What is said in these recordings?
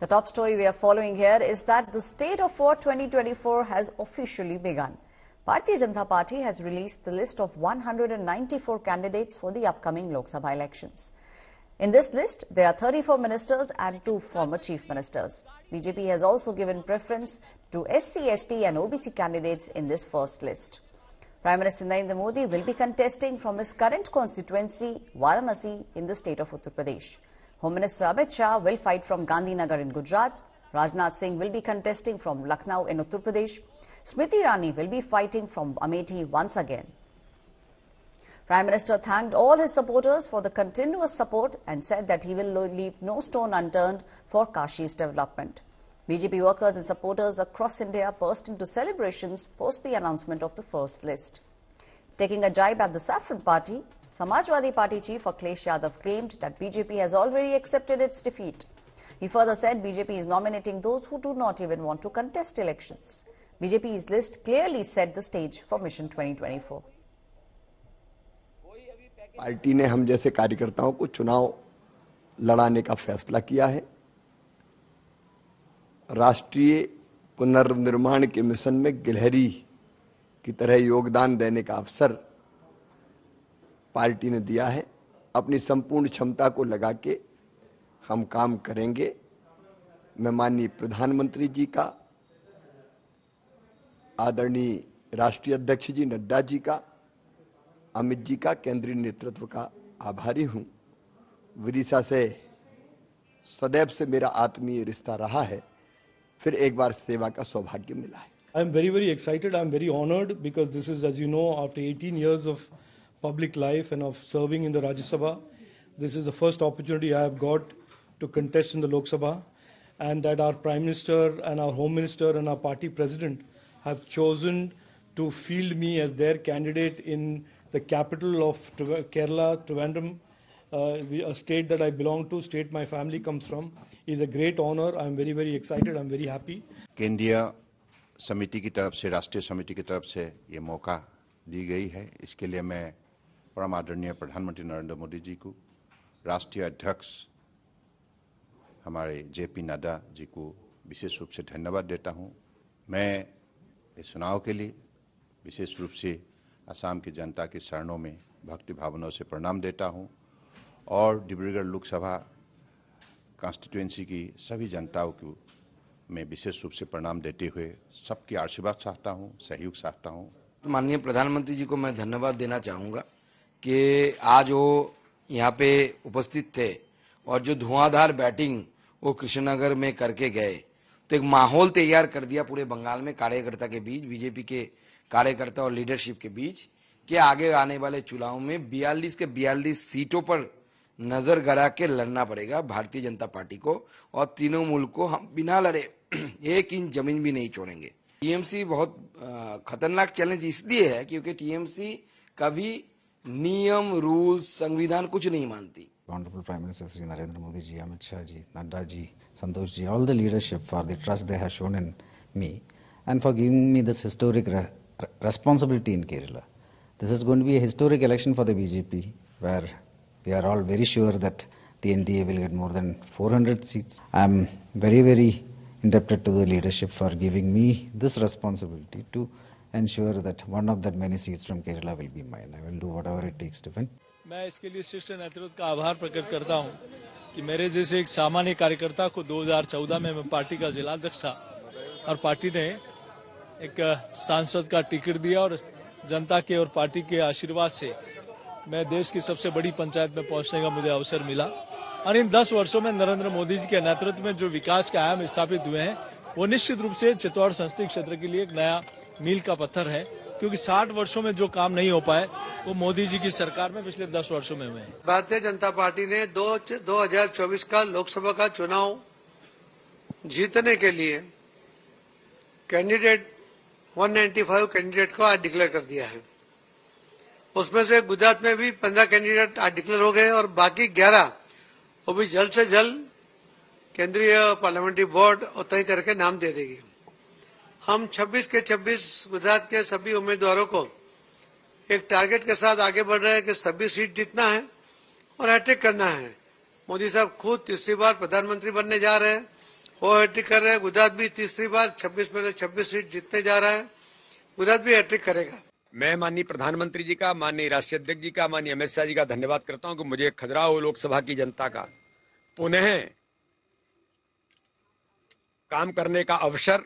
The top story we are following here is that the State of War 2024 has officially begun. Bharatiya Janata Party has released the list of 194 candidates for the upcoming Lok Sabha elections. In this list, there are 34 ministers and 2 former chief ministers. BJP has also given preference to SC, ST and OBC candidates in this first list. Prime Minister Narendra Modi will be contesting from his current constituency, Varanasi, in the state of Uttar Pradesh. Home Minister Amit Shah will fight from Gandhinagar in Gujarat. Rajnath Singh will be contesting from Lucknow in Uttar Pradesh. Smriti Irani will be fighting from Amethi once again. Prime Minister thanked all his supporters for the continuous support and said that he will leave no stone unturned for Kashi's development. BJP workers and supporters across India burst into celebrations post the announcement of the first list. Taking a jibe at the Saffron Party, Samajwadi Party chief Akhilesh Yadav claimed that BJP has already accepted its defeat. He further said BJP is nominating those who do not even want to contest elections. BJP's list clearly set the stage for Mission 2024. Party ने हम जैसे कार्यकर्ताओं को चुनाव लड़ाने का फैसला किया है। राष्ट्रीय पुनर्निर्माण के मिशन में गिलहरी की तरह योगदान देने का अवसर पार्टी ने दिया है। अपनी संपूर्ण क्षमता को लगा के हम काम करेंगे। मैं माननीय प्रधानमंत्री जी का, आदरणीय राष्ट्रीय अध्यक्ष जी नड्डा जी का, अमित जी का, केंद्रीय नेतृत्व का आभारी हूं। विदिशा से सदैव से मेरा आत्मीय रिश्ता रहा है। फिर एक बार सेवा का सौभाग्य मिला है। I am very excited. I am very honored because this is, as you know, after 18 years of public life and of serving in the Rajya Sabha, this is the first opportunity I have got to contest in the Lok Sabha, and that our Prime Minister and our Home Minister and our party President have chosen to field me as their candidate in the capital of Kerala, Trivandrum, a state that I belong to, state my family comes from, is a great honor. I am very excited. I am very happy. केंद्रीय समिति की तरफ से, राष्ट्रीय समिति की तरफ से ये मौका दी गई है। इसके लिए मैं परम आदरणीय प्रधानमंत्री नरेंद्र मोदी जी को, राष्ट्रीय अध्यक्ष हमारे जेपी नड्डा जी को विशेष रूप से धन्यवाद देता हूं। मैं इस चुनाव के लिए विशेष रूप से असम की जनता के चरणों में भक्ति भावनाओं से प्रणाम देता हूं और डिब्रूगढ़ लोकसभा कॉन्स्टिट्यूएंसी की सभी जनताओं को मैं विशेष रूप से प्रणाम देते हुए सबकी आशीर्वाद चाहता हूं, सहयोग चाहता हूं। माननीय प्रधानमंत्री जी को मैं धन्यवाद देना चाहूँगा कि आज वो यहाँ पे उपस्थित थे और जो धुआंधार बैटिंग वो कृष्णनगर में करके गए, तो एक माहौल तैयार कर दिया पूरे बंगाल में कार्यकर्ता के बीच, बीजेपी के कार्यकर्ता और लीडरशिप के बीच, कि आगे आने वाले चुनाव में 42 के 42 सीटों पर नजर गड़ा के लड़ना पड़ेगा भारतीय जनता पार्टी को, और तृणमूल को हम बिना लड़े 1 इंच जमीन भी नहीं छोड़ेंगे। टीएमसी बहुत खतरनाक चैलेंज इसलिए है क्योंकि टीएमसी कभी नियम, रूल्स, संविधान कुछ नहीं मानती। Honorable Prime Minister Sri Narendra Modi ji, Amit Shah ji, Nadda ji, Santosh ji, all the leadership for the trust they have shown in me and for giving me this historic responsibility in Kerala. This is going to be a historic election for the BJP, where we are all very sure that the NDA will get more than 400 seats. I am very indebted to the leadership for giving me this responsibility to ensure that one of that many seats from Kerala will be mine. I will do whatever it takes to win. मैं इसके लिए शीर्ष नेतृत्व का आभार प्रकट करता हूं कि मेरे जैसे एक सामान्य कार्यकर्ता को 2014 में मैं पार्टी का जिलाध्यक्ष था और पार्टी ने एक सांसद का टिकट दिया और जनता के और पार्टी के आशीर्वाद से मैं देश की सबसे बड़ी पंचायत में पहुंचने का मुझे अवसर मिला। और इन 10 वर्षों में नरेंद्र मोदी जी के नेतृत्व में जो विकास के आयाम स्थापित हुए हैं वो निश्चित रूप से चित्तौड़ संसदीय क्षेत्र के लिए एक नया मील का पत्थर है, क्योंकि 60 वर्षों में जो काम नहीं हो पाए वो मोदी जी की सरकार में पिछले 10 वर्षों में हुए हैं। भारतीय जनता पार्टी ने 2024 का लोकसभा का चुनाव जीतने के लिए कैंडिडेट 195 कैंडिडेट को आज डिक्लेयर कर दिया है। उसमें से गुजरात में भी 15 कैंडिडेट आज डिक्लेयर हो गए और बाकी 11 वो भी जल्द से जल्द केंद्रीय पार्लियामेंट्री बोर्ड तय करके नाम दे देगी। हम 26 के 26 गुजरात के सभी उम्मीदवारों को एक टारगेट के साथ आगे बढ़ रहे हैं कि सभी सीट जीतना है और हैट्रिक करना है। मोदी साहब खुद तीसरी बार प्रधानमंत्री बनने जा रहे हैं। वो हैट्रिक कर रहे हैं। गुजरात भी तीसरी बार 26 में से 26 सीट जीतने जा रहा है। गुजरात भी हैट्रिक करेगा। मैं माननीय प्रधानमंत्री जी का, माननीय राष्ट्रीय अध्यक्ष जी का, माननीय अमित शाह जी का धन्यवाद करता हूं कि मुझे खजुराहो लोकसभा की जनता का पुनः काम करने का अवसर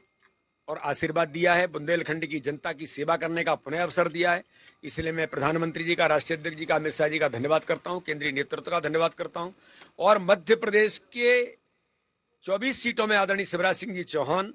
और आशीर्वाद दिया है। बुंदेलखंड की जनता की सेवा करने का पुनः अवसर दिया है। इसलिए मैं प्रधानमंत्री जी का, राष्ट्रीय अध्यक्ष जी का, अमित शाह जी का धन्यवाद करता हूं, केंद्रीय नेतृत्व का धन्यवाद करता हूं। और मध्य प्रदेश के 24 सीटों में आदरणीय शिवराज सिंह जी चौहान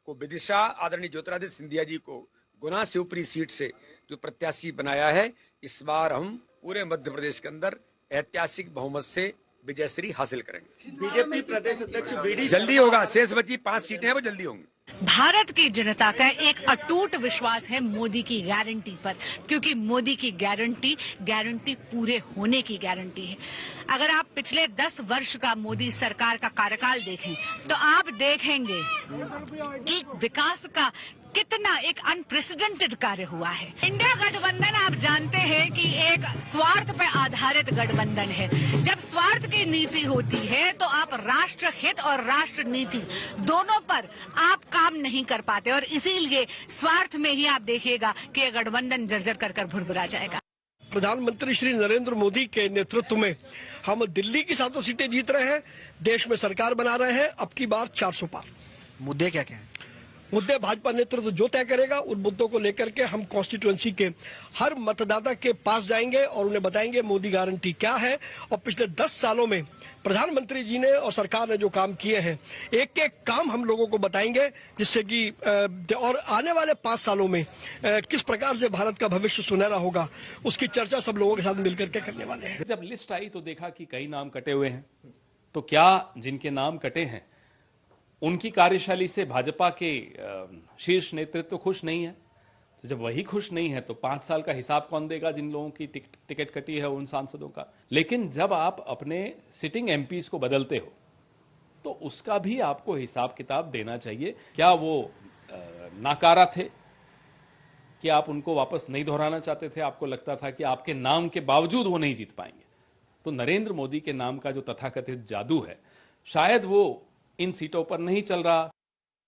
को विदिशा, आदरणीय ज्योतिरादित्य सिंधिया जी को गुना शिवपुरी सीट से जो प्रत्याशी बनाया है, इस बार हम पूरे मध्य प्रदेश के अंदर ऐतिहासिक बहुमत से विजयश्री हासिल करेंगे। बीजेपी प्रदेश अध्यक्ष जल्दी होगा, शेष बची 5 सीटें हैं वो जल्दी होंगी। भारत की जनता का एक अटूट विश्वास है मोदी की गारंटी पर, क्योंकि मोदी की गारंटी पूरे होने की गारंटी है। अगर आप पिछले 10 वर्ष का मोदी सरकार का कार्यकाल देखें तो आप देखेंगे कि विकास का कितना एक अनप्रेसिडेंटेड कार्य हुआ है। इंडिया गठबंधन आप जानते हैं कि एक स्वार्थ पर आधारित गठबंधन है। जब स्वार्थ की नीति होती है तो आप राष्ट्र हित और राष्ट्र नीति दोनों पर आप काम नहीं कर पाते, और इसीलिए स्वार्थ में ही आप देखिएगा कि यह गठबंधन जर्जर कर भुरभुरा जाएगा। प्रधानमंत्री श्री नरेंद्र मोदी के नेतृत्व में हम दिल्ली की 7 सीटें जीत रहे हैं, देश में सरकार बना रहे हैं। अब की बार 400 पार। मुद्दे क्या क्या हैं? मुद्दे भाजपा नेतृत्व जो तय करेगा, उन मुद्दों को लेकर के हम कॉन्स्टिट्यूएंसी के हर मतदाता के पास जाएंगे और उन्हें बताएंगे मोदी गारंटी क्या है। और पिछले 10 सालों में प्रधानमंत्री जी ने और सरकार ने जो काम किए हैं, एक एक काम हम लोगों को बताएंगे, जिससे कि और आने वाले 5 सालों में किस प्रकार से भारत का भविष्य सुनहरा होगा, उसकी चर्चा सब लोगों के साथ मिलकर के करने वाले हैं। जब लिस्ट आई तो देखा कि कई नाम कटे हुए हैं, तो क्या जिनके नाम कटे हैं उनकी कार्यशैली से भाजपा के शीर्ष नेतृत्व खुश नहीं है? तो जब वही खुश नहीं है तो 5 साल का हिसाब कौन देगा जिन लोगों की टिकट कटी है उन सांसदों का? लेकिन जब आप अपने सिटिंग एमपीज को बदलते हो तो उसका भी आपको हिसाब किताब देना चाहिए। क्या वो नाकारा थे कि आप उनको वापस नहीं दोहराना चाहते थे? आपको लगता था कि आपके नाम के बावजूद वो नहीं जीत पाएंगे? तो नरेंद्र मोदी के नाम का जो तथाकथित जादू है, शायद वो इन सीटों पर नहीं चल रहा।